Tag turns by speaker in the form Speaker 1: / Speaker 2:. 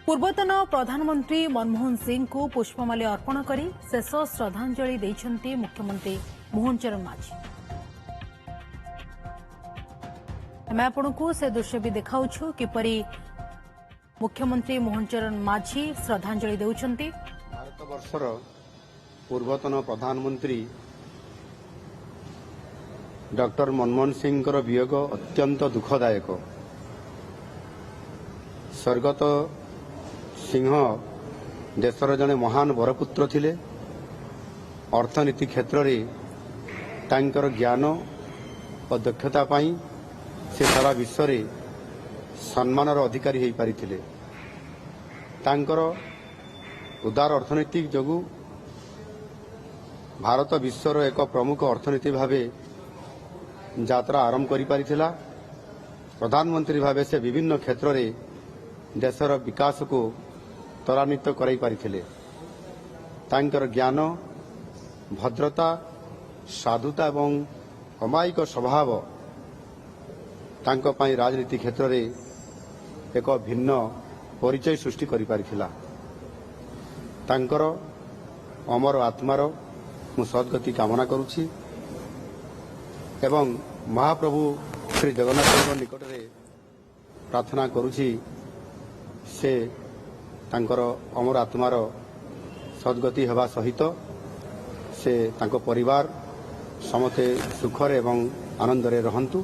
Speaker 1: पूर्वतन प्रधानमंत्री मनमोहन सिंह को पुष्पमाल्य अर्पण कर शेष श्रद्धांजलि देइछन्ति मुख्यमंत्री मोहन चरण माझी। आम आपको से दृश्य भी देखाऊछु किपरि मुख्यमंत्री मोहन चरण माझी श्रद्धांजलि देउछन्ति।
Speaker 2: भारतवर्षर पूर्वतन प्रधानमंत्री डॉक्टर मनमोहन सिंह वियोग अत्यंत दुखदायक। स्वर्गत सिंह देशर जने महान बरपुत्र थिले। अर्थनीति क्षेत्र में तांकर ज्ञान और दक्षता पाई से सारा विश्व रे सम्मानर अधिकारी हो पारिथिले। तांकर उदार अर्थनीति जोगु भारत विश्वर एक प्रमुख अर्थनीति भावे यात्रा आरंभ करि पारिथिला। प्रधानमंत्री भावे से विभिन्न क्षेत्र में देशर विकास को त्वरान्वित कराई पारिथिले। तांकर ज्ञान भद्रता साधुता एवं अमायिक स्वभाव तांको पाई राजनीति क्षेत्र में एक भिन्न परिचय सृष्टि करि पारिथिला। तांकर अमर आत्मार मु सद्गति कामना करुछि एवं महाप्रभु श्री जगन्नाथ निकट में प्रार्थना करुछि से तांकर अमर आत्मार सद्गति हेबा सहित से तांको परिवार समते सुखरे एवं आनंदरे रहंतु।